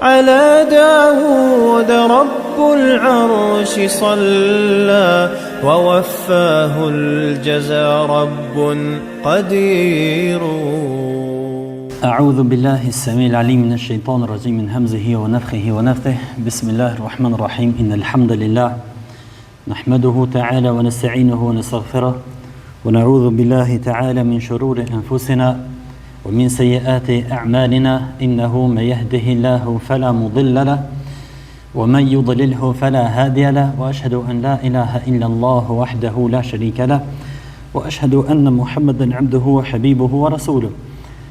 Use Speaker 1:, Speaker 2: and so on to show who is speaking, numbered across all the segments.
Speaker 1: على داود رب العرش صلى ووفاه الجزاء رب قدير.
Speaker 2: أعوذ بالله السميع العليم من الشيطان الرجيم من همزه ونفخه ونفثه. بسم الله الرحمن الرحيم. إن الحمد لله نحمده تعالى ونستعينه ونستغفره ونعوذ بالله تعالى من شرور أنفسنا ومن سيئات أعمالنا. إنه من يهده الله فلا مضل له ومن يضلله فلا هادي له. وأشهد أن لا إله إلا الله وحده لا شريك له وأشهد أن محمدا عبده وحبيبه ورسوله.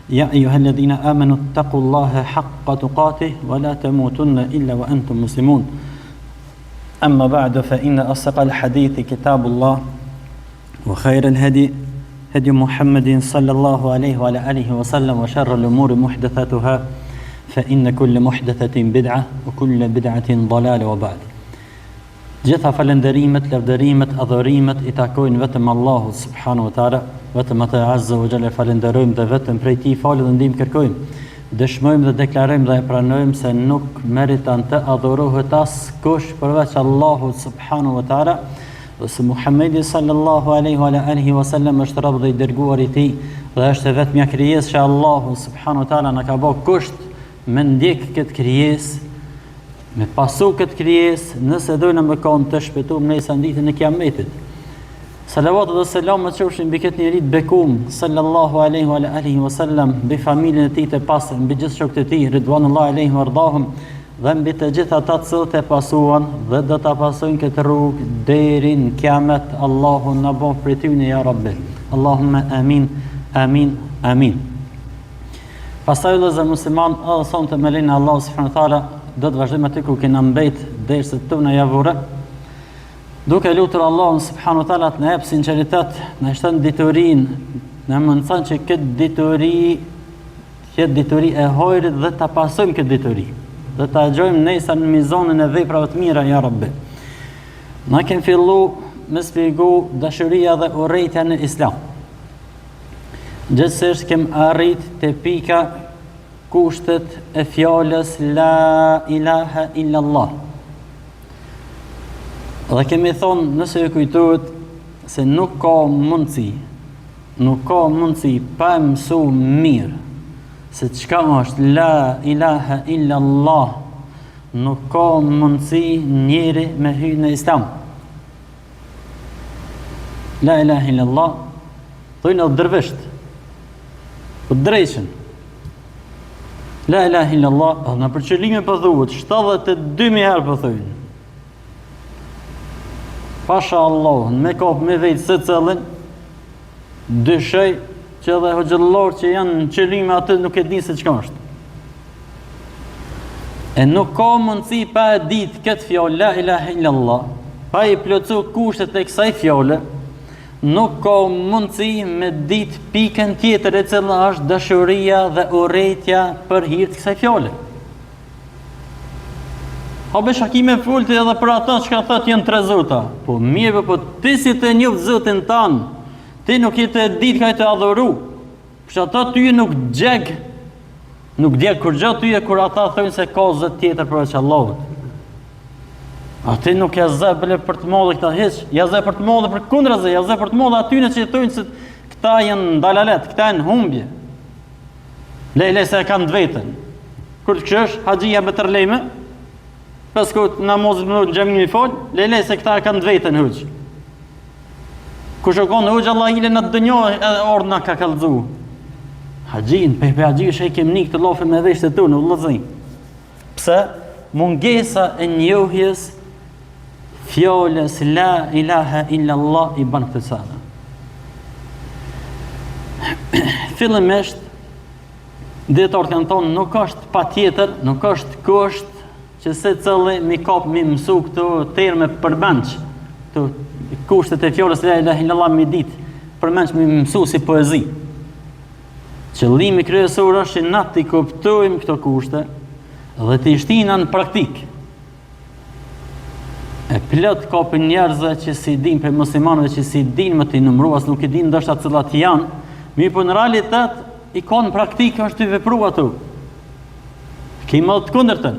Speaker 2: يا أيها الذين آمنوا اتقوا الله حق تقاته ولا تموتن إلا وأنتم مسلمون. أما بعد فإن أصدق الحديث كتاب الله وخير الهدي هدي محمد صلى الله عليه وعلى آله وسلم وشر الأمور محدثاتها فإن كل محدثة بدعة وكل بدعة ضلالة وبعد. Gjitha falenderimet, lavdërimet, adhurimet i takojnë vetëm Allahut subhanahu wa taala, vetëm atë azza wa jalla falenderojmë dhe vetëm prej tij falë dhe ndihmë kërkojmë. Dëshmojmë dhe deklarojmë dhe e pranojmë se nuk meriton të adhurohet askush përveç Allahut subhanahu wa taala, dhe se Muhamedi sallallahu alaihi wa alihi wasallam është rob dhe i dërguar i tij dhe është vetmja krijesë që Allahu subhanahu wa taala na ka bërë kusht me ndjek këtë krijesë, me pasu këtë krijesë, nëse dojnë me kanë të shpëtuar nesër ditën e Kiametit. Salavat dhe selamet qofshin mbi këtë njerit bekum sallallahu alaihi wa alihi wasallam, mbi familjen e tij të pastër, mbi gjithë shokët e tij ridwanullahi alaihim wardahum, dhe mbi të gjithë ata që e pasuan dhe do ta pasojnë këtë rrugë deri në Kiamet. Allahu na bëj prej tyre ya Rabbi. Allahumma amin, amin, amin. Pastaj vëllezër musliman, edhe sonte me lenin Allah subhanahu wa taala do të vazhdojmë aty ku kena mbet dersët tona javore, duke lutur Allahun subhanahu wa taala të na jap sinqeritet, na shton diturinë, na mëson që këtë dituri jetë dituri e hojrit dhe ta pasojmë këtë dituri, dhe ta gjojmë nesër në mizonën e veprave të mira ya Rabbi. Na kemi fillu me shpjegu dashuria dhe urrejtja në Islam. Gjithsesi kem arrit te pika kushtet e fjalës la ilaha illallah. Dhe kemi thonë, nëse ju kujtohet, se nuk ka mundësi pa mësu mirë se çka është la ilaha illallah, nuk ka mundësi njeri me hyrë në Islam. La ilaha illallah thojnë edhe dërvisht, po drejshën. La ilaha illallah, në përqëllime për thuhet 72.000 herë për thujnë. Pasha Allah, me kapë me vejtë se cëllin, dyshoj që edhe hoxhëllor që janë në qëllime atë nuk e dinë se çka është. E nuk ka mundësi pa e ditë këtë fjallë, la ilaha illallah, pa i plotsu kushtet e kësaj fjallë, nuk ka mundësi me ditë pikën tjetër e cila është dashuria dhe urrejtja për hir të kësaj fjale. Habe shakime fulti edhe për ata që ka thëtë janë 3 zota. Po mirë, po ti si të njoh zotin tanë, ti nuk je të ditë ka i të adhuru. Për që ata ty nuk gjeg, nuk djeg kur gjë ty e kur ata thënë se ka zot tjetër përveç Allahut. A ti nuk ja zë bële për të modhe këta hiq, ja zë për të modhe për kundraze, ja zë për të modhe atyne që jetojnë se këta janë dalalet, këta janë humbje. Lejle se e kanë të vetën. Kur të këshësh, haqia me tërlejme, pas këtë namazit më në gjemimi falë, lejle se këta e kanë të vetën huq. Kur shokon huq, Allah ile në të dënjohë edhe ordna ka kalëzu. Haqin, pepe haqi është e kem nikë të lofe me veshtë të tu në vëllëzin. Pse? Mungesa e njohjes fjallës la ilaha illallah i ban këtë sana. Fillimisht, dietarët kanë thonë, nuk është patjetër, nuk është kusht që se cëlli mi kap mi mësu këto terme përmendç, këto kushtet e fjallës la ilaha illallah mi ditë, përmendç mi mësu si poezi. Qëllimi kryesor është që na t'i kuptojmë këto kushte dhe t'i shtina në praktik. E plot ka për njerëzve që si din, për muslimanëve që si din më t'i numruas, nuk i din ndoshta cilat janë, mi po në realitet i ka në praktik është t'i vepru ato. Kemi të kundërtën,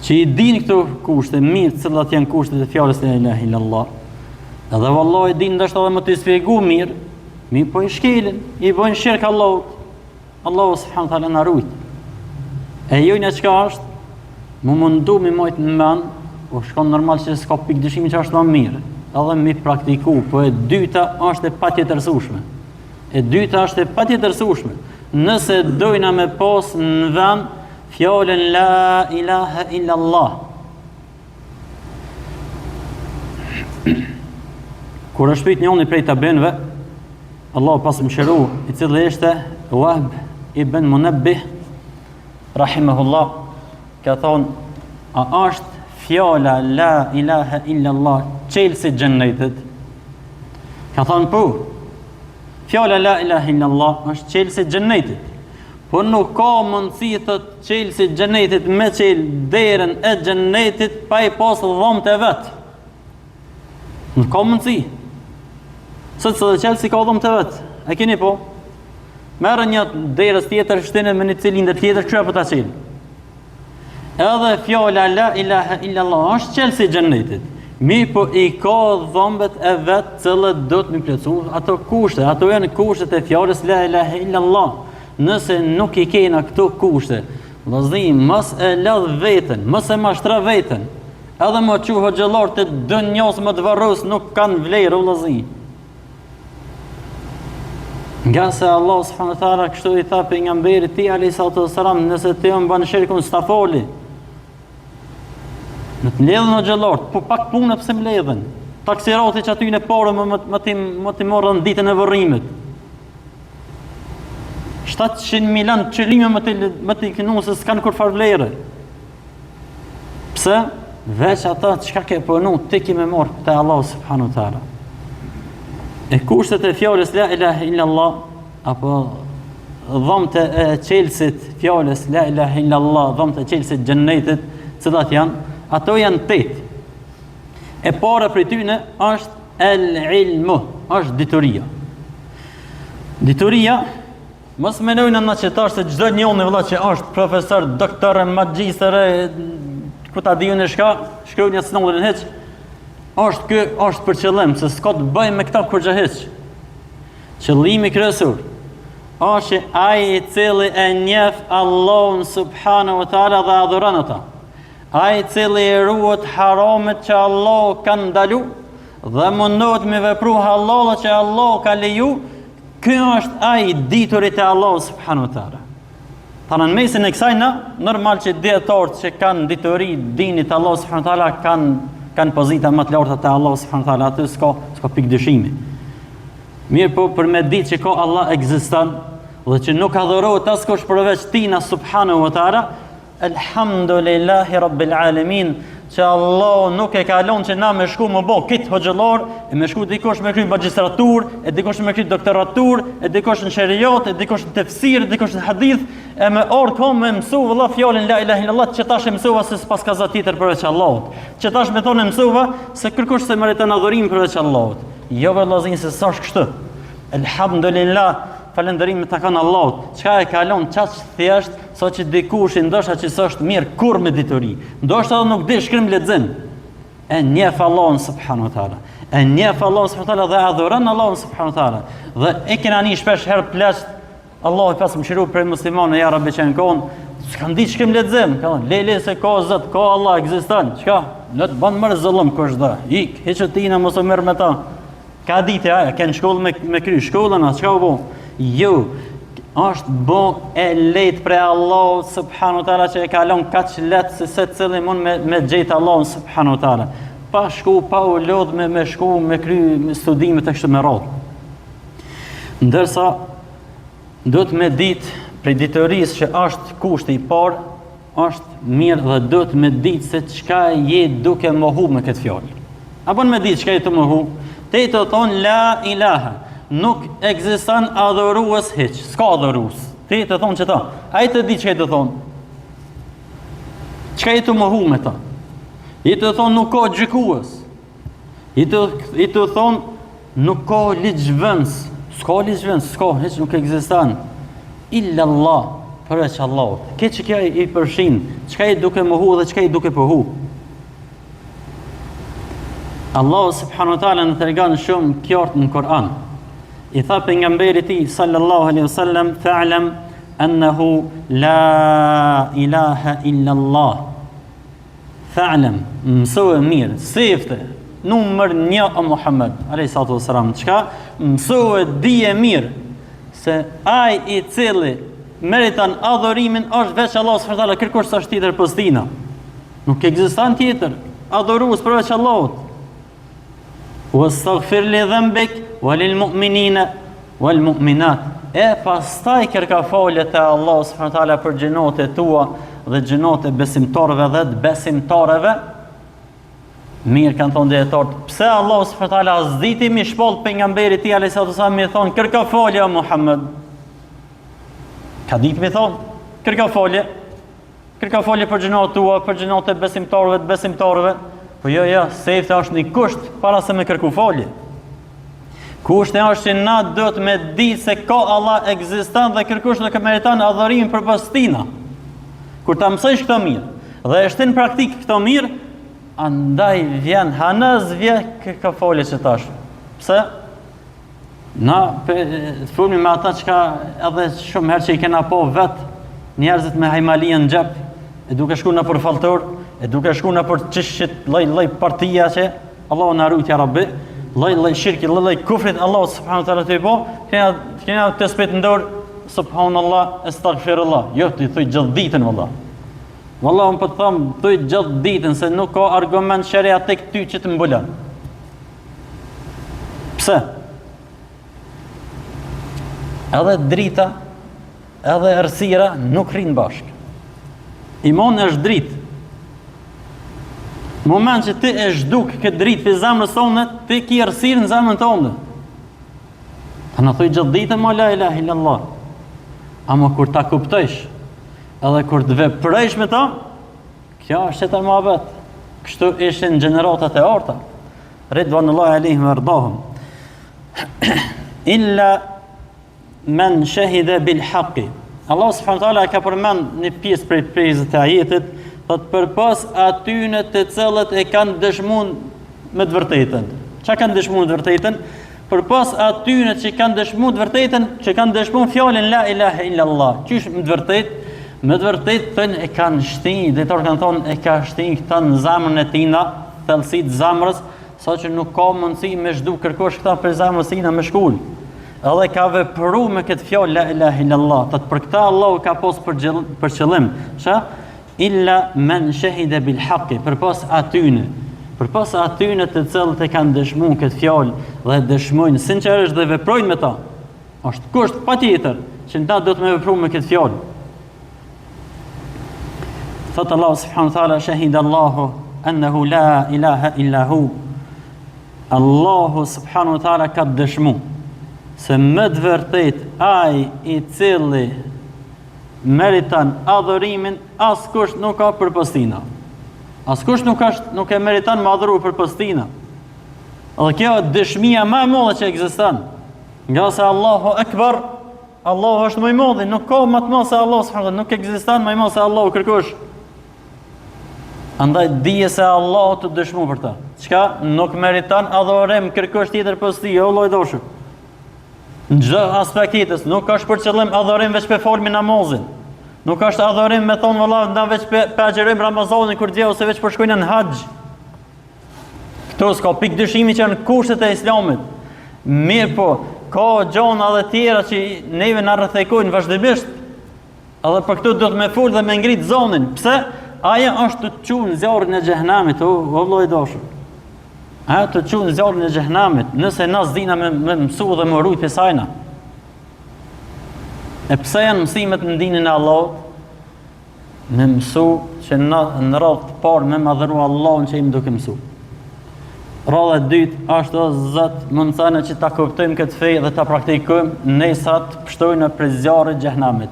Speaker 2: që i din këto kushte mirë, cilat janë kushtet e fjalës la ilaha illallah. Edhe vallahi din ndoshta edhe më të sfjegu mirë, mi po i shkelin, i bojnë shirk Allahut. Allahu subhanahu taala na rujt. E jojnë çka është, më mundu mi mojt në men, o shkon normal që s'ka pikë dyshimi që është më mirë. Edhe mi praktiku, po e dyta është e patjetërsueshme. E dyta është e patjetërsueshme. Nëse dojna me pas në vend fjalën la ilaha illallah. Kur është pyet njëri prej tabenëve, Allahu pas mëshiru, i cili ishte Wahb ibn Munabbih rahimahullah, ka thonë, a është fjala la ilaha illallah çelësi i xhennetit? Ka thonë po. Fjala la ilaha illallah është çelësi i xhennetit. Po nuk ka mundësi të çelësi i xhennetit me çel derën e xhennetit pa i pas dhomët e vet. Nuk ka mundësi. Sot dhe çelësi ka dhomët e vet. E keni po? Merë një derës tjetër, shtinë me një cilindër tjetër, kështu apo ta çel. Edhe fjala la ilaha illallah është çelësi i xhennetit. Mi po i ka dhomët e vet, cilët do të mi plotësu ato kushte. Ato janë kushtet e fjalës la ilaha illallah. Nëse nuk i kena këto kushte, vëllazëri, mos e lodh veten, mos e mashtra veten. Edhe më quho xhallar të dënjos më të varros nuk kanë vlerë, vëllazëri. Nga se Allah subhanahu wa taala kështu i tha pejgamberit tij alayhi salatu wassalam, nëse ti më bën shirkun sta foli. Në të mbledhën o xhallar, po pak punë pse mbledhen. Taksirati që aty në parë më të morën ditën e varrimit. 700 milion qëllime më të kënu se s'kanë kur far vlerë. Pse? Veç ata çka ke punu, ti ki me morë te Allah subhanahu taala. E kushtet e fjalës la ilaha illallah, apo dhomët e çelësit fjalës la ilaha illallah, dhomët e çelësit xhennetit, cilat janë? Ato janë 8. E para prej tyre është el-ilmu, është dituria. Dituria, mos menojnë në qëtar se çdo njëri vëlla që është profesor, doktor, magjistër, ku ta diun e shka, shkruajnë snollën hiç. Është për qëllim, se s'ka të bëjë me këta kur gjë hiç. Qëllimi kryesor është ai i cili e njeh Allahun subhanahu wa taala dhe adhuron ata. Ai i cili e ruhet haramet që Allah ka ndalu dhe mundohet me vepru halala që Allah ka leju. Ky është ai diturit e Allah subhanahu wa taala. Në mesin e kësaj normal që dietarët që kanë dituri dinit Allah subhanahu wa taala kanë pozita më të larta te Allah subhanahu wa taala, aty s'ka pikë dyshimi. Mirë po për me ditë që ka Allah ekziston dhe që nuk adhurohet askush përveç tij subhanahu wa taala, elhamdulillahi rabbil alamin, që Allah nuk e ka lënë që na me shku më bo kitë hoxhëllar, e me shku dikush me kry magjistratur, e dikush me kry doktoratur, e dikush në sheriat, e dikush në tefsir, e dikush në hadith, e me orë me mësu vëlla fjallin la ilaha illallah, që tash e mësuva se s'pas ka zot tjetër përveç Allahut, që tash me thonë e mësuva se kërkush se meriton adhurim përveç Allahut. Jo vëllazin se s'është kështu. Elhamdulillah, falënderim ta kanë Allahut. Çka e kalon çaq thjesht, sa që dikush ndoshta që s'është mirë kur me dituri. Ndoshta nuk di shkrim lexim. E njeh Allahun subhanahu wa taala. E njeh Allahun subhanahu wa taala dhe adhuron Allahun subhanahu wa taala. Dhe e kena një shpesh herë plot Allahu i pas mëshiru për muslimanë ja rabbi që kon, s'kan di shkrim lexim, ka thonë lele se ka Zot, ka Allah ekziston. Çka? Në të bën më zullum kush do. Ik, heçotina mos u merr me ta. Ka ditë ajo, kanë shkollë me kry shkollën, çka u bë? Jo, është bo e lejtë pre Allah subhanu ta'ala që e kalon kaq letë se se cili mund me gjejtë Allah subhanu ta'ala. Pa shku, pa u lodh me shku, me kry studimet e kështu me radhë. Ndërsa, do të me ditë prej ditërisë që është kushti i parë, është mirë dhe do të me ditë se çka je duke mohu me këtë fjallë. Apo në me ditë çka je të mohu, te i të thonë la ilaha. Nuk ekziston adhurues hiç, s'ka adhurues. Ti të thon çeta, ai të di çka i të thon. Çka i të mohu me ta? I të thon nuk ka gjykues. I të thon nuk ka ligjvëns, s'ka ligjvëns, s'ka hiç, nuk ekziston. Illa Allah, përveç Allahut. Këtë që kjo i përshin, çka i duke mohu dhe çka i duke pohu. Allahu subhanahu wa taala në tregon shumë qartë në Kur'an. I tha pejgamberit i tij sallallahu alaihi wasallam, "Fa'lam annahu la ilaha illa Allah." Fa'lam, mësoje mirë, sefte, numër 1 o Muhammed alayhi salatu wasalam. Çka? Mësoje dije mirë se ai i cili meriton adhurimin është veç Allah subhanahu wa taala, kërkosh s'është tjetër postina. Nuk ekziston tjetër adhurues përveç Allahut. Wastaghfir li dhanbik walil mu'minina wal mu'minat. E pastaj kërka falje te Allah subhanahu wa taala për gjinotet tua dhe gjinotet besimtarëve dhe të besimtarëve. Mirë kanë thonë dietarët, pse Allah subhanahu wa taala zditi mi shpoll pejgamberit i alayhi salatu wasallam mi thon kërka falje o Muhammed. Ka ditë mi thon kërka falje për gjinotet tua, për gjinotet besimtarëve të besimtarëve. Po jo, sefte është një kusht para se me kërku falje. Kushti është që na do të me ditë se ka Allah ekziston dhe kërkush nuk e meriton adhurimin përpas tina. Kur ta mësojsh këto mirë dhe e shtin praktik këto mirë, andaj vjen hanaz vjen ka falje që tash. Pse? Na fulmi me ata çka edhe shumë herë që i kena po vet njerëzit me hajmalien në xhep, e duke shku në përfalltor, e duke shku në për çishit lloj partia që Allahu na rujt ya Rabbi, lloj shirki, lloj kufrit Allahu subhanahu wa taala të po, kena të spet ndor subhanallah, astaghfirullah. Jo ti thuj gjithë ditën valla. Valla unë po të them, thuj gjithë ditën se nuk ka argument sheria tek ty që të mbulon. Pse? Edhe drita, edhe errësira nuk rrin bashkë. Imani është dritë. Në moment që ti e zhduk këtë dritë për zemrës tonë, ti ki errësirë në zemrën tonë. Ta në thuj gjithë ditën ma la ilaha illallah. Ama kur ta kuptojsh, edhe kur të veprojsh me ta, kjo është që të muhabet. Kështu ishin gjeneratat e arta. Ridvanullahi alejhim ve ardahum. Illa men shahida bil haqqi. Allah subhanahu wa taala ka përmend një pjesë prej pjesëve të ajetit, thotë përpas atyne të cilët e kanë dëshmuar me të vërtetën. Çka kanë dëshmuar me të vërtetën? Përpas atyne që kanë dëshmuar të vërtetën, që kanë dëshmuar fjalën la ilaha illa Allah. Qysh me të vërtetë? Me të vërtetë thënë e kanë shtin, dietar kanë thonë e ka shtin këta në zemrën e tina, thellësitë zamrës, saqë nuk ka mundësi me zhdu kërkosh këta për zemrës tina me shkull. Edhe ka vepru me këtë fjalë la ilaha illallah. Tatë për këtë Allahu ka pas për qëllim, çka? Illa men shahida bil haqqi, përpas atyne të cilët e kanë dëshmuar këtë fjalë dhe dëshmojnë sinqerisht dhe veprojnë me ta. Është kusht patjetër që nda do të me vepru me këtë fjalë. Thot Allah subhanahu wa taala shahida Allahu annahu la ilaha illa hu. Allahu subhanahu wa taala ka dëshmuar se më të vërtet ai i cili meriton adhurimin askush nuk ka përpas tina. Askush nuk e meriton me adhuru përpas tina. Dhe kjo është dëshmia më e madhe që ekziston. Nga se Allahu Akbar, Allahu është më i madh, nuk ka më të madh se Allahu subhanahu wa taala, nuk ekziston më i madh se Allahu kërkosh. Andaj dije se Allahu të dëshmu për ta. Çka nuk meriton adhurim kërkosh tjetër pas tij, o lloj doshur. Në çdo aspekt jetës, nuk është për qëllim adhurim veç për folmi namazin. Nuk është adhurim me thonë valla nda veç për agjerojmë Ramazanin kur dje ose veç për shkojnë në haxh. Këto s'ka pikë dyshimi që janë kushtet e Islamit. Mirë po, ka gjona dhe tjera që neve na rrethekojnë vazhdimisht. Edhe për këtu do të me fol dhe me ngrit zonin. Pse? Aja është të qunë zjarrin e xhehenamit, o vëllai i dashur. Aja të qunë zjarrin e xhehenamit, nëse na zdina me mësu dhe më rujt pesajna. E pse janë mësimet në dinin e Allahut? Me mësu që në radhë të parë me madhëru Allahun që im duke mësu. Radhë e dytë është o Zot, më mësone që ta kuptojmë këtë fe dhe ta praktikojmë, nesat pështojnë për zjarrin e xhehenamit.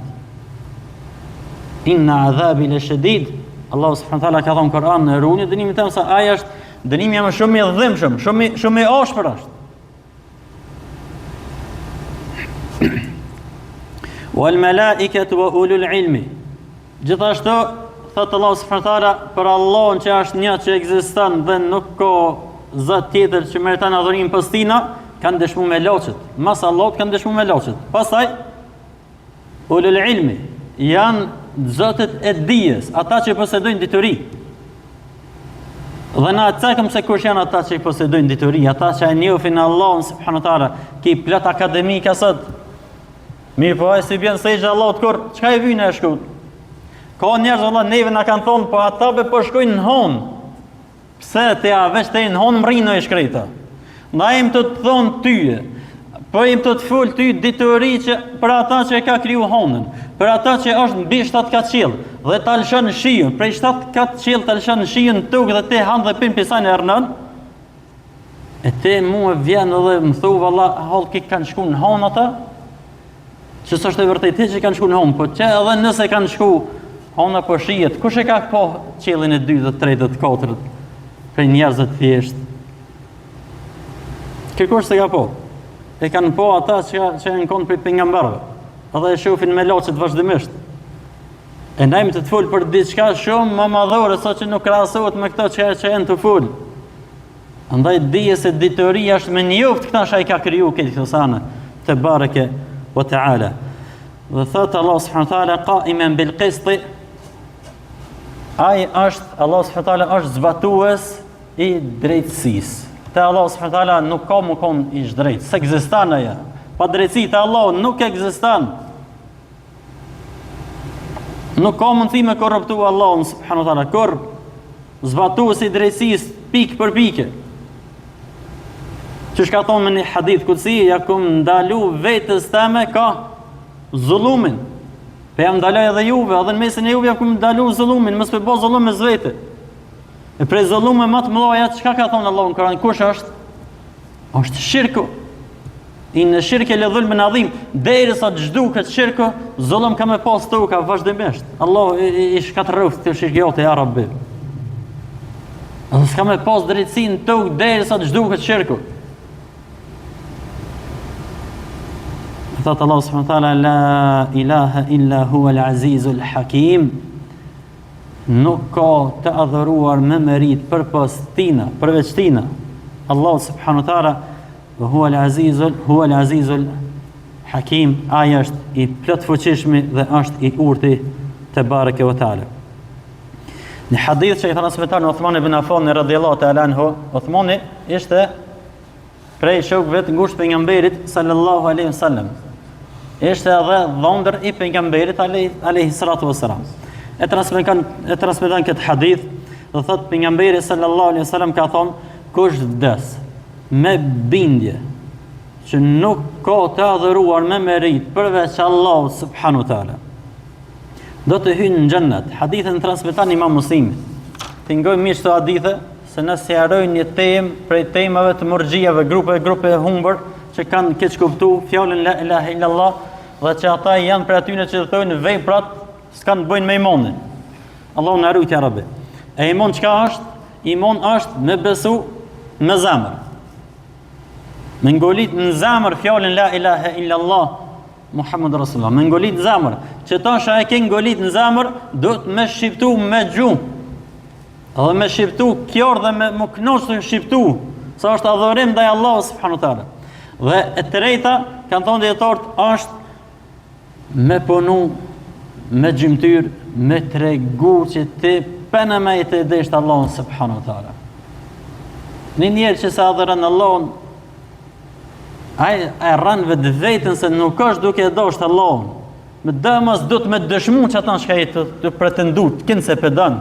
Speaker 2: Inna adhabi lashadid. Allahu subhanahu wa taala ka thënë në Kur'an në runi dënimin tëm se ai është dënimi më shumë i dhimbshëm, shumë i ashpër është. Wal malaikatu wa ulul ilmi. Gjithashtu thot Allah subhanahu wa taala për Allahun që është një që ekziston dhe nuk ka zot tjetër që meriton adhurim pas tina, kanë dëshmuar me laçet. Mas Allahut kanë dëshmuar me laçet. Pastaj ulul ilmi janë zotët e dijes, ata që posedojnë dituri. Dhe na cakëm se kush janë ata që posedojnë dituri, ata që e njohin Allahun subhanahu wa taala, ki plot akademika sot. Mirë po, si bjen se i Allahut kur, çka e vjen e shkut? Ka njerëz valla neve na kanë thonë, po ata po shkojnë në hon. Pse te ja veç te në hon mrinë e shkreta. Na im të thon tyje. Po im të fol ty dituri që për ata që e ka kriju honën, për ata që është mbi 7 kat qiell dhe ta lëshon shiun, prej 7 kat qiell ta lëshon shiun në tokë dhe te han dhe pin pisane ernon. E te mua vjen edhe më thu valla, hall që kanë shku në hon ata. Që s'është e vërtetë që kanë shku në hon, po që edhe nëse kanë shku hona po shihet, kush e ka po qiellin e 2 dhe 3 dhe 4 për njerëz të thjesht. Kërkosh se ka po. E kanë po ata që janë kon për pejgamberëve. Edhe e shohin me laçet vazhdimisht. E ndajmë të fol për diçka shumë më madhore sa që nuk krahasohet me këto që janë të fol. Andaj dije se ditoria është me njoft këta që ai ka kriju këtë thosane te bareke wa taala. Dhe thot Allah subhanahu wa taala qa'iman bil qist. Ai është Allah subhanahu wa taala është zbatues i drejtësisë. Te Allah subhanahu wa taala nuk ka më kon i drejt, s'ekziston ajo. Pa drejtësi te Allah nuk ekziston. Nuk ka mundësi me korruptu Allahun subhanahu wa taala, kur zbatuesi i drejtësisë pikë për pikë. Që shka thonë me një hadith kutsi, ja kum ndalu vetës teme ka zullumin. Pe jam ndaloj edhe juve, edhe në mesin e juve ja kum ndalu zullumin, mos me bo zullum me zvete. E prej zullume më të mëdha, çka ka thonë Allahu në Kur'an? Kush është? Është shirku. Inë shirke le dhulmen adhim, derisa të zhduket shirku, zullum ka me pas toka vazhdimisht. Allahu i shkatërroft të shirkiote ja Rabbi. Edhe s'ka me pas drejtësinë tokë derisa të zhduket shirku. Thot Allah subhanahu wa taala la ilaha illa huwa al-azizul hakim. Nuk ka të adhuruar me merit përpas tina, përveç tina. Allah subhanahu wa taala huwa al-azizul hakim, ai është i plot fuqishmi dhe është i urti te bareke wa taala. Në hadith që i transmeton Uthman ibn Affan radhiyallahu ta'ala anhu, Uthmani ishte prej shokëve të ngushtë pejgamberit sallallahu alaihi wasallam. Ishte edhe dhondër i pejgamberit alayhi salatu wassalam. E transmeton këtë hadith dhe thot pejgamberi sallallahu alaihi wasallam ka thonë, kush vdes me bindje që nuk ka të adhuruar me merit përveç Allahut subhanahu wa taala, do të hyjë në xhennet. Hadithin transmeton Imam Muslimi. Tingoj mirë këto hadithe se nëse harojnë një temë prej temave të murxhiave, grupe humbur që kanë keq kuptuar fjalën la ilaha illallah dhe që ata janë për atyre që thonë veprat s'kan të bëjnë me imonin. Allahu na ruaj ya Rabbi. E imon çka është? Imon është me besu në zemër. Me ngolit në zemër fjalën la ilaha illallah Muhammed Rasulullah. Me ngolit në zemër. Që tasha e ke ngolit në zemër, do të me shqiptu me gjuhë. Edhe me shqiptu kjor dhe me më knoç të shqiptu. Sa është adhurim ndaj Allahut subhanahu wa taala. Dhe e treta, kanë thonë dietarët, është me punu me gjymtyr, me tregu që ti pëna me i të edesht Allahun subhanahu wa taala. Një njerë që sa adhëran Allahun, ai e rran vetë vetën se nuk është duke e dosht Allahun. Me dëmës du të me dëshmu që ata shka i të pretendu, të kinë se pëdan.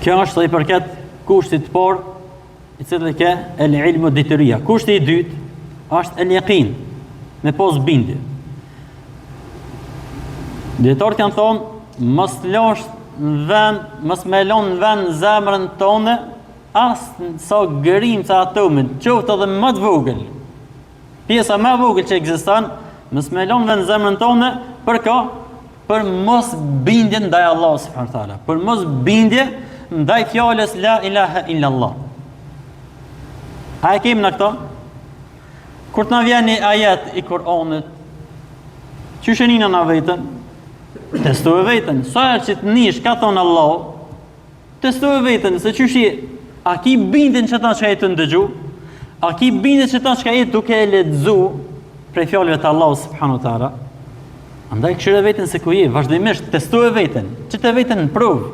Speaker 2: Kjo është i përket kushtit por, i cilë ke el ilmu dituria. Kushti i dytë është el yaqin, me pos bindje. Dietarët kanë thonë, mos losh në vend, mos me lon në vend zemrën tonë, as sa gërimca atomit, qoftë edhe më të vogël. Pjesa më e vogël që ekziston, mos me lon në vend zemrën tonë, për ka? Për mos bindje ndaj Allahut subhanahu wa taala, për mos bindje ndaj fjalës la ilaha illallah. A e kemi në këto? Kur të na vjen një ajet i Kur'anit, çysh e nina na vetën? Testoje vetën. Sa herë që të nish, ka thonë Allah, testoje vetën, se çysh a ki bindin që ta që e të ndëgju, a ki bindin që ta që e duke e lexu prej fjalëve të Allah subhanahu wa taala. Andaj këshire vetën se ku je, vazhdimisht testoje vetën, që të vetën në provë,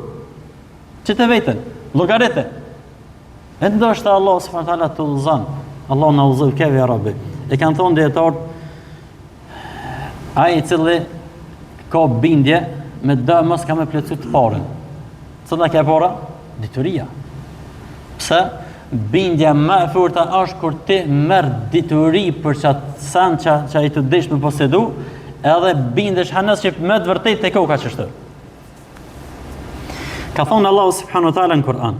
Speaker 2: që të vetën, llogarete. E ndoshta Allah subhanahu wa taala të udhëzon. Allah na udhëzoi keve ya Rabbi. E kanë thonë dietarët, ai i cili ka bindje me dë mos ka me plotësu të parën. Cila ka para? Dituria. Pse? Bindja më e fortë është kur ti merr dituri për çat san që ai të desh me posedu, edhe bindesh hanas që më të vërtet te koka çështë. Ka thonë Allah subhanahu wa taala në Kur'an: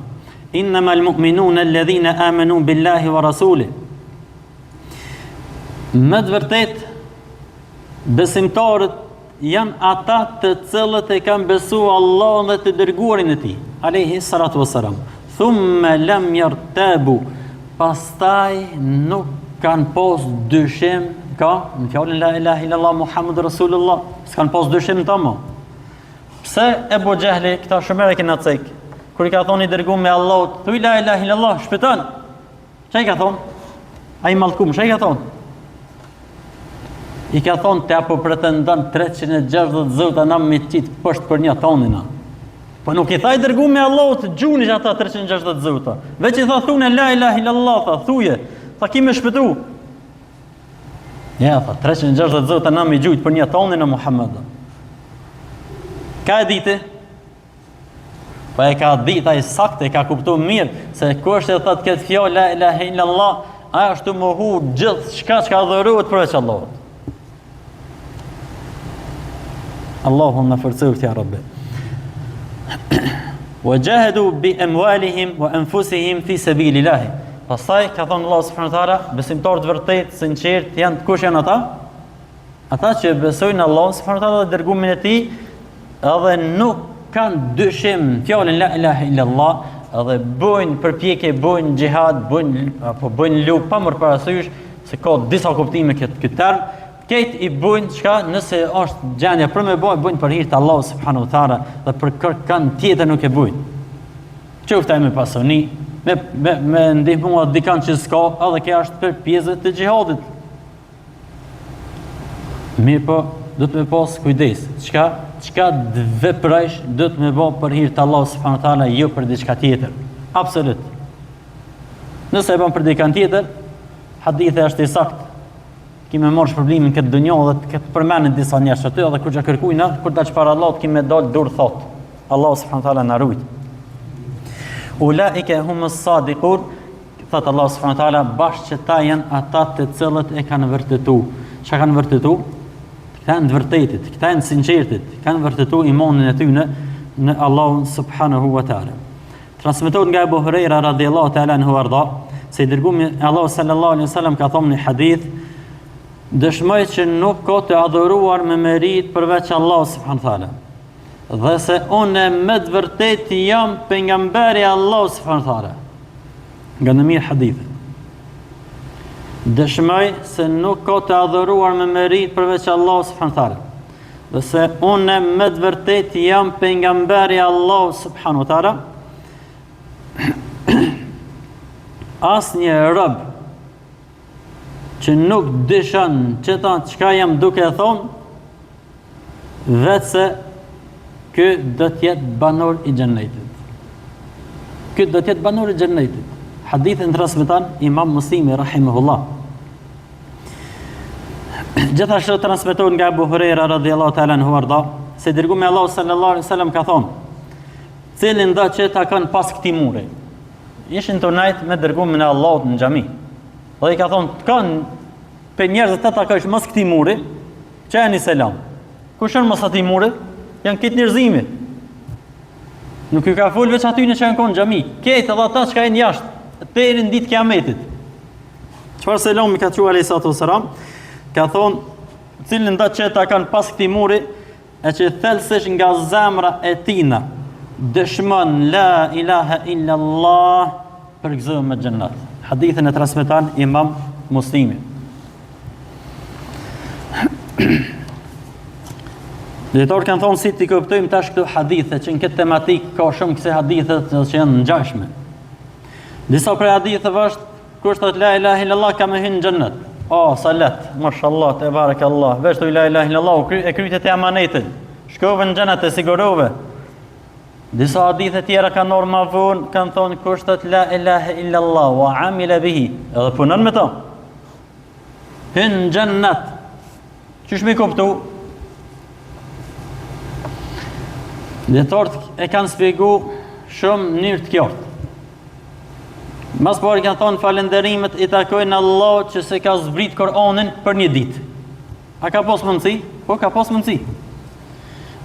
Speaker 2: "Innamal mu'minuna alladhina amanu billahi wa rasulih." Më të vërtet besimtarët janë ata të cilët e kanë besuar Allahun dhe të dërguarin e tij, alayhi salatu wassalam. Thumma lam yartabu, pastaj nuk kanë pas dyshim në fjalën la ilaha illallah Muhammadur Rasulullah, s'kan pas dyshim tamam. Pse Ebu Gjehli, këta shumere kena cek, kur i ka thonë i dërguar me Allahut, thuj la ilaha illallah, shpëton. Çai ka thonë? Ai mallkum, çai ka thonë? I ka thonë, te apo pretendon 360 zota na me qit poshtë për një tonina. Po nuk i tha i dërguar me Allahut gjunish ata 360 zota. Veç i tha thunë la ilaha illallah, tha thuje, tha ki me shpëtu. Ja, tha 360 zota na me gjujt për një tonina Muhammed. Ka e dite? Po e ka dita i sakte, e ka kuptu mirë, se kështë e thëtë këtë fjallë, la ilaha illallah, aja është të mohu gjithë shka që ka dhëruat përveç Allahut. Allahum në fërcu këtja Rabbi. Wa jahadu bi amwalihim wa anfusihim fi sabilillah. Pastaj ka thonë Allah subhanahu wa taala, besimtarët vërtet, sinqert, janë kush janë ata? Ata që besojnë Allah subhanahu wa taala dhe dërgumin e tij, edhe nuk kanë dyshim fjalën la ilaha illallah, edhe bojnë përpjekje, bojnë xhihad, bojnë luftë pa marrë parasysh se ka disa kuptime këtë term. Këtë i bojnë çka nëse është gjendja për me bojnë për hir të Allahut subhanahu wa taala dhe për kërkan tjetër nuk e bojnë. Qoftë me pasoni, me ndihmuar dikant që s'ka, edhe kjo është për pjesë të xhihadit. Mirë po, do të me pas kujdes. Çka veprojsh do të me bë për hir të Allahut subhanahu wa taala, jo për diçka tjetër. Absolut. Nëse e bën për dikant tjetër, hadithi është i saktë. Kimë marrësh problemin këtë dunjë dhe të përmendin disa njerëz aty edhe kur ja kërkuina, kur dash para Allahut kimë dal dur thot. Allahu subhanahu wa taala na rujt. Ulaika humus sadiqun, thot Allah subhanahu wa taala, bashkë që ta janë ata të cilët e kanë vërtetuar. Çka kanë vërtetuar? Këta janë të vërtetit, këta janë sinqertit, kanë vërtetuar imanin e tyre në Allahun subhanahu wa taala. Transmetohet nga Abu Huraira radhiyallahu taala anhu warda, se i dërguari Allahu sallallahu alaihi wasallam ka thonë në hadith: dëshmoj që nuk ka të adhuruar me merit përveç Allah subhanahu taala, dhe se unë me të vërtet jam pejgamberi Allah subhanahu taala. Nga në mirë hadith. Dëshmoj se nuk ka të adhuruar me merit përveç Allah subhanahu taala, dhe se unë me të vërtet jam pejgamberi Allah subhanahu taala. Asnjë rob që nuk dëshon që ta çka jam duke e thonë, vetë se ky do të jetë banor i xhennetit. Ky do të jetë banor i xhennetit. Hadithin transmeton Imam Muslimi rahimahullah. Gjithashtu transmetohet nga Abu Huraira radhiyallahu ta'ala anhu warda, se dërguari Allahu sallallahu alaihi wasallam ka thonë: cilin do që ta kanë pas këtij muri. Ishin tonajt me dërgumin e Allahut në xhami. Dhe i ka thonë, të kanë për njerëzët të takojsh mos këti muri, që e një selam. Ku shënë mos ati muri? Janë këtë njerëzimi. Nuk ju ka full veç aty në që janë konë gjami. Ketë edhe ata që ka e një jashtë, të e në ditë kiametit. Qëfar selam mi ka që a.s. Ka thonë, cilin da që ta kanë pas këti muri, e që thellësish nga zemra e tina, dëshmon la ilaha illallah, për gëzëm me xhennet. Hadithin e transmeton Imam Muslimi. Dietarët kanë thonë si ti kuptojmë tash këto hadithe që në këtë tematik ka shumë këse hadithe që janë ngjashme. Disa prej haditheve është kush thot la ilaha illallah ka me hyrë në xhennet. Salat, mashallah, te barakallah. Vesh tu la ilaha illallah e krytet e amanetit. Shkove në xhennet e sigurove. Disa hadithe tjera kanë orë ma vonë, kanë thonë kush thot la ilaha illallah wa amila bihi, edhe punon me to, hyn në xhennet. Qysh me kuptu? Dietarët e kanë shpjegu shumë në mënyrë të qartë. Mas pari kanë thonë falenderimet i takojnë Allah që se ka zbrit Kur'anin për një ditë. A ka pas mundësi? Po ka pas mundësi.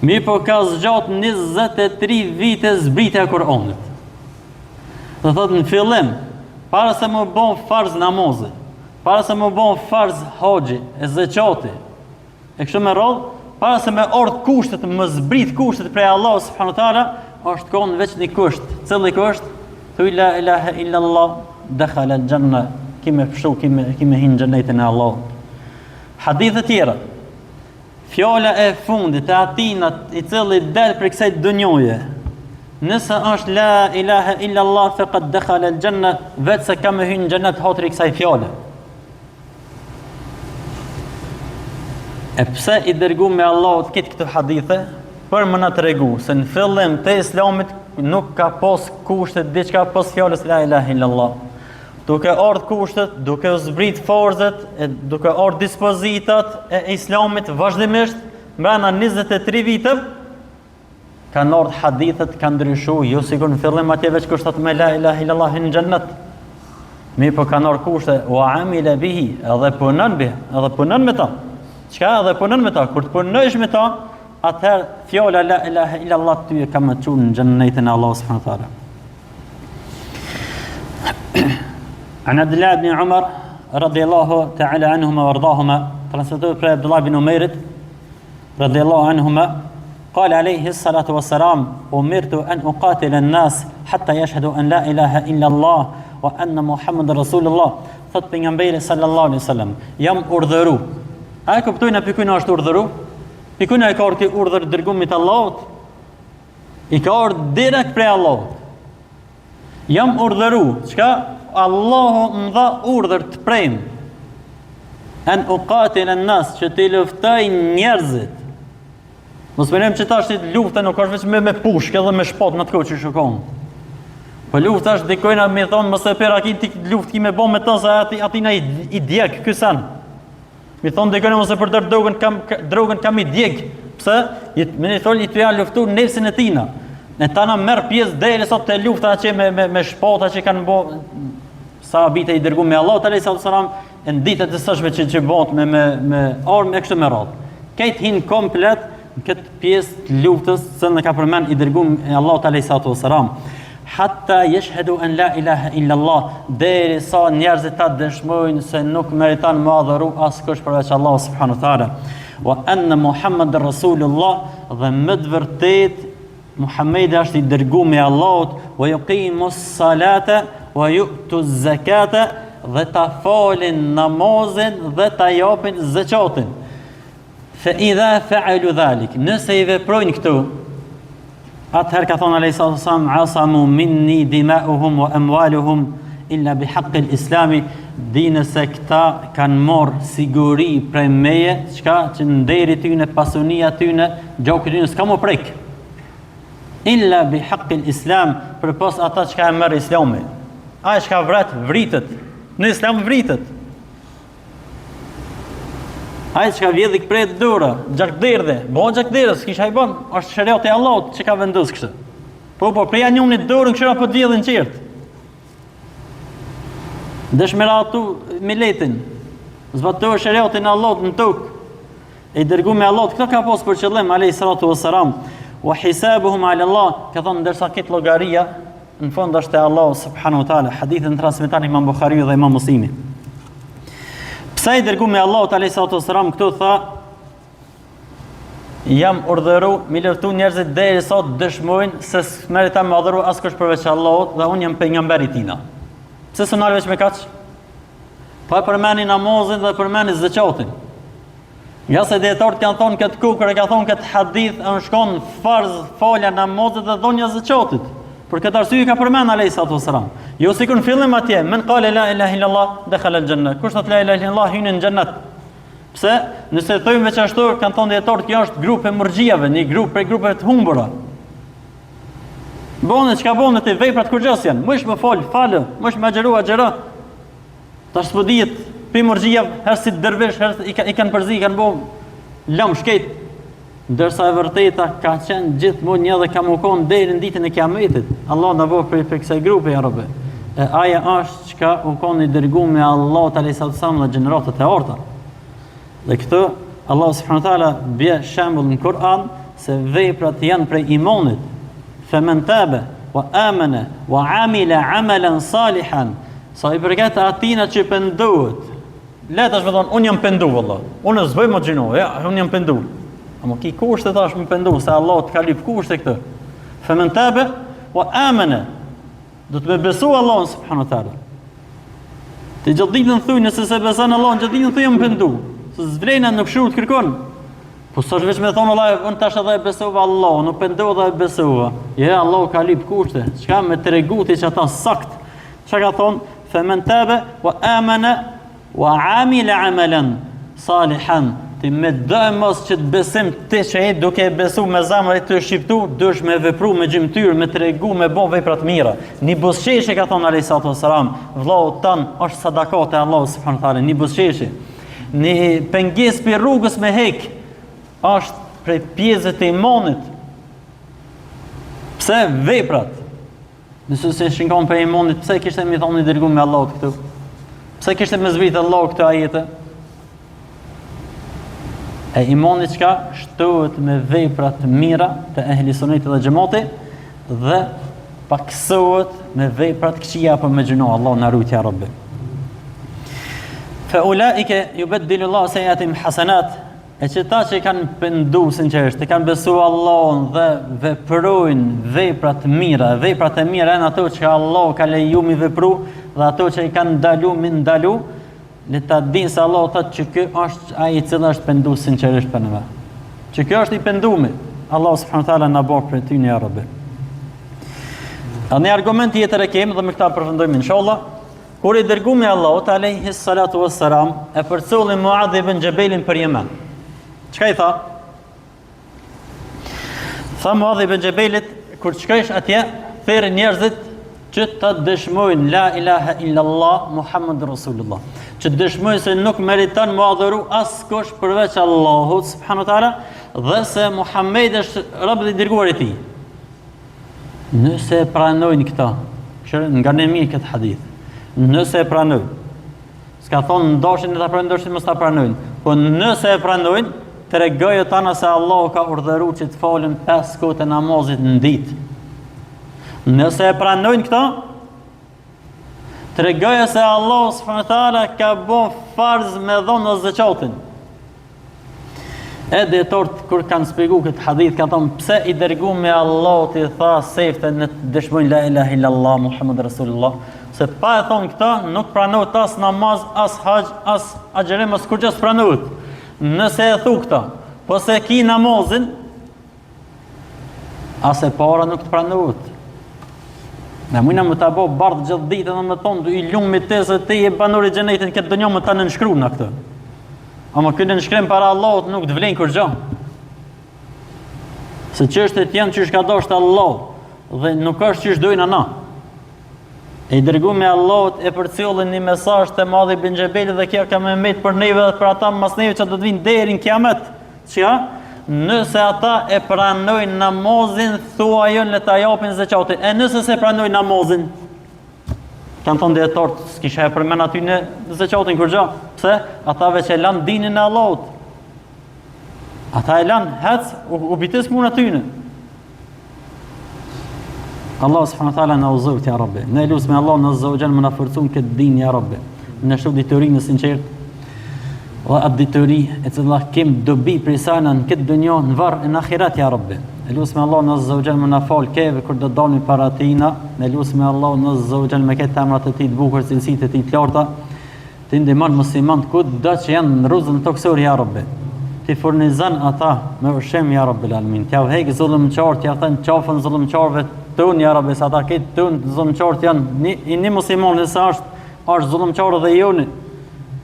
Speaker 2: Mirë po ka zgjat 23 vite zbritja e Kur'anit. Do thotë në fillim, para se më bon farz namazi, para se më bon farz haxhi, e zakati, e kështu me radhë, para se me ardh kushtet, më zbrit kushtet prej Allah subhanahu wa taala, është konë veç një kusht. Cili kusht? Thuj la ilaha illallah, dakhala al-janna, kime fshu, kime hinë xhenetin e Allah. Hadithe tjera. Fjala e fundit e atinat i cili del për kësaj dunjoje, nëse është la ilaha illallah faqad dakhala al-janna, vetë se ka me hyrë në xhenet hatri i kësaj fjale. E pse i dërguar me Allahut këtë këto hadithe? Për më na tregu se në fillim të Islamit nuk ka pas kushtet diçka pas fjalës la ilaha illallah. Duke ardhur kushtet, duke zbrit forzat, duke ardhur dispozitat e Islamit vazhdimisht, brenda 23 vite kanë ardhur hadithet, kanë ndryshuar, jo sikur në fillim atje veç kushtat me la ilaha illallah në xhennet. Mirë po kanë ardhur kushte wa amila bihi, edhe punon me ta. Çka edhe punon me ta? Kur të punojsh me ta, atëherë fjala la ilaha illallah ty e ka më çuar në xhennetin e Allah subhanahu wa taala. عن عبد الله بن عمر رضي الله تعالى عنهما وارضاهما ترانسلتور عبد الله بن عمير رضي الله عنهما قال عليه الصلاة والسلام أمرت أن أقاتل الناس حتى يشهدوا أن لا إله إلا الله وأن محمد رسول الله thot pejgamberi sallallahu alaihi wasallam jam urdhëru. A e kuptojnë pikun është urdhëru? Pikun e ka ardhur urdhër dërgimit të Allahut. I ka ardhur direkt prej Allahut. Jam urdhëru, çka Allahu më dha urdhër të prem an uqatil an-nas, që të luftoj njerëzit. Mos mënem që tash lufta nuk është vetëm me pushkë edhe me shpatë në të kohë që shkon. Po lufta është dikojna më thon mos e per akit luftë me bom me të se atina i djeg ky san. Mi thon dikojna mos e përdor drogën kam i djeg. Pse? Më thon i tuja luftu nefsin e tina. Ne tana merr pjesë deri sot te lufta që me shpata që kanë bë sahabite i dërguar me Allah te sallallahu në ditët e sashme që bëhet me armë e kështu me radhë. Këtë hin komplet në këtë pjesë të luftës që ne ka përmend i dërguar me Allah te sallallahu hatta yashhadu an la ilaha illa Allah, deri sa njerëzit ta dëshmojnë se nuk meriton më adhuru askush përveç Allah subhanahu wa taala, wa anna Muhammadar Rasulullah, dhe më të vërtet Muhamedi është i dërguar me Allahut, wa yuqimus salata wa yu'tu zakata, dhe ta falin namazin dhe ta japin zakatin. Fa idha fa'alu dhalik, nëse i veprojnë këtu, atëherë ka thonë alayhi sallam asamu minni dima'uhum wa amwaluhum illa bihaqqi al-islami, dinë se këta kanë marrë siguri prej meje, çka që nderi tyne, pasunia tyne, gjoku tyne s'ka më prek. Illa bihaqqi al-islam, përpos ata çka e merr Islami. Ai çka vritet. Në Islam vritet. Ai çka vjedh i pret dora, gjakderdhe, bon gjakderdhe, s'kish ai bon, është shariati e Allahut që ka vendosur kështu. Po preja njënit dorën këshira po vjedhin qert. Dëshmiratu miletin. Zbatohu shariatin e Allahut në tokë. E dërguar me Allahut, këto ka pas për qëllim alayhi salatu wassalam. Wa hisabuhum ala Allah, ka thonë ndërsa këtë llogaria në fund është e Allah subhanahu wa taala. Hadithin transmeton Imam Buhariu dhe Imam Muslimi. Pse i dërguar me Allahut alayhi salatu wassalam këtu tha jam urdhëru mi luftu njerëzit deri sa dëshmojnë se s'meriton me adhuru askush përveç Allahut dhe unë jam pejgamberi i tina. Pse s'u nal veç me kaç? Po e përmeni namazin dhe përmeni zakatin. Ja se dietarët kanë thonë këtë kukër, e ka thonë këtë hadith, shkon farz, falja, namazet dhe dhonja zakatit. Për këtë arsye ka përmend alayhi salatu wasalam. Jo sikur në fillim atje, men qala la ilaha illallah dakhala al-janna. Kush thot la ilaha illallah hyn në xhennet. Pse? Nëse thojmë veç ashtu, kanë thonë dietarët, kjo është grup e murxhiave, një grup prej grupeve të humbura. Bonë çka bonë te veprat kurrës janë. Mësh më falë, mësh më xhero. Tash s'po dihet pe murxhia herë si dervish, herë i kanë përzi, kanë bë lam shkejt. Ndërsa e vërteta ka qenë gjithmonë një dhe ka më konë deri në ditën e Kiametit. Allah na bëj për kësaj grupe, ja Rabbi. E aja është çka u konë i dërguar me Allah alayhi sallam dhe gjeneratët e orta. Dhe këtë Allah subhanahu wa taala bie shembull në Kur'an se veprat janë prej imanit. Faman taba wa amana wa amila amalan salihan. Sa i përket atina që pendohet. Le tash më thon, unë jam pendu valla. Unë s'bëj më xhino, ja, unë jam pendu. Ama ki kushte tash më pendu se Allah të ka lip kushte këtë. Faman taba wa amana. Do të besu Allahun subhanahu wa taala. Ti gjithë ditën thuj nëse se beson Allahun, gjithë ditën thuj jam pendu. Se zvlena nuk shurut kërkon. Po s'është veç me thonë Allah, unë tash edhe e besova Allahun, nuk pendu dhe e besova. Ja, Allah ka lip kushte. Çka me tregu ti që ata sakt. Çka ka thonë? Faman taba wa amana wa amila amalan salihan. Ti me dëmos që të besim ti që e duke besu me zemër e të shqiptu, dush me vepru me gjymtyr, me tregu, me bo veprat mira. Një buzëqeshje ka thonë alayhi salatu wassalam, vllau tan është sadakat e Allahut subhanahu wa taala, një buzëqeshje. Një pengesë për rrugës me hek është prej pjesëve të imanit. Pse veprat? Nëse se shikon për imanit, pse kishte më thonë i dërguar me Allahut këtu? Pse kishte më zbrit Allahu këtë ajete? E imani çka shtohet me vepra të mira të ehli sunnit dhe xhamati dhe paksohet me vepra të këqija apo me gjino. Allah na ruaj ya Rabbi. Fa ulaika yubaddilu Allah sayiatim hasanat. E qëta që kanë pendu sinqerisht, e kanë besu Allahun dhe veprojnë veprat mira. Veprat e mira janë ato që Allah ka leju mi vepru dhe ato që i kanë ndalu mi ndalu. Le ta dinë se Allah thotë që ky është ai i cili është pendu sinqerisht për ne. Që ky është i penduar. Allah subhanahu wa taala na bëj për ty ya Rabbi. A ne argument tjetër e kemi dhe me këtë përfundojmë inshallah. Kur i dërguar me Allahut alayhi salatu wassalam e përcolli Muadh ibn Jabelin për Yemen. Çka i tha? Tha Muadh ibn Jabelit, kur shkosh atje, thërë njerëzit që të dëshmojnë la ilaha illallah Muhammadur Rasulullah. Që dëshmojnë se nuk meriton mu adhuru askush përveç Allahut subhanahu wa taala dhe se Muhamedi është rob i dërguar i tij. Nëse e pranojnë këta, nga ne mirë këtë hadith. Nëse e pranojnë, s'ka thonë ndoshin e ta pranojnë, ndoshin mos ta pranojnë. Po nëse e pranojnë, tregojë tana se Allahu ka urdhëruar që të falen 5 kohë namazit në ditë. Nëse e pranojnë këta, tregojë se Allah subhanahu wa taala ka bën farz me dhonë zakatin. E dietarët kur kanë shpjeguar këtë hadith kanë thënë pse i dërguar me Allahut i tha sefte në dëshmojnë la ilaha illallah Muhammadur Rasulullah, se pa e thonë këta nuk pranohet as namaz, as hax, as agjerim, as kurrë pranohet. Nëse e thu këta, po se ki namazin, as e para nuk të pranohet. Në mujna më të abo bardhë gjithë ditë dhe më thonë i lumë me te se te je banor i xhenetit këtë dënjo më ta nënshkru në këtë. Ama këtë nënshkrim para Allahut nuk të vlenë kur gjë. Se çështjet janë çish ka dashur Allah dhe nuk është çish dojnë ana. E i dërguar me Allahut e përcjellën një mesazh të Muadh ibn Jabelit dhe kjo ka më mbet për neve dhe për ata mas neve që do të vinë deri në Kiamet. Çka? Nëse ata e pranojnë namazin, thuajën le ta japin zakatin. E nëse se pranojnë namazin, kanë thonë dietarët, s'kisha e përmend aty në zakatin kur gjë. Pse? Ata veç e lanë dinin e Allahut. Ata e lanë hec u bites punë aty në. Allah subhanahu wa taala na uzot ya Rabbi. Ne lutem me Allah azza wa jalla më na forcon këtë din ya Rabbi. Në shtu diturinë sinqert. Dhe atë ditori e cila kem dobi për sana në këtë dunjë në varr në ahiret ya Rabbi. Ne lutem me Allah azza wa jalla më na fal keve kur do dalmi para tina. Ne lutem me Allah azza wa jalla me këtë emrat e tij të bukur, cilësitë e tij të larta. Të ndihmon muslimanët kudo që janë në rrugën toksor ya Rabbi. ti furnizon ata me ushqim ja Rabbil Alamin. T'ja vhek zullumçar, t'ja thën qafën zullumçarëve tun ja Rabbi, sa ata këtë tun zullumçarët janë një musliman nëse është zullumçar dhe joni.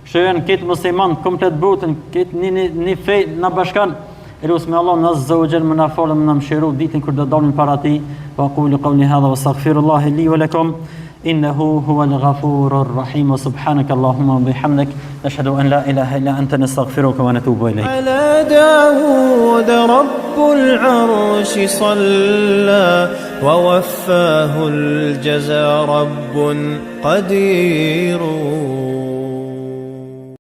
Speaker 2: Kështu janë këtë musliman komplet botën, këtë një fe na bashkan. Elus me Allah në azza wa jall më na falë, më na mëshiru ditën kur do dalim para tij. Wa aqulu qawli hadha wastaghfirullaha li wa lakum. إنه هو الغفور الرحيم وسبحانك اللهم وبحمدك نشهد أن لا إله إلا أنت نستغفرك ونتوب إليك.
Speaker 1: على داود رب العرش صلى ووفاه الجزا رب قدير.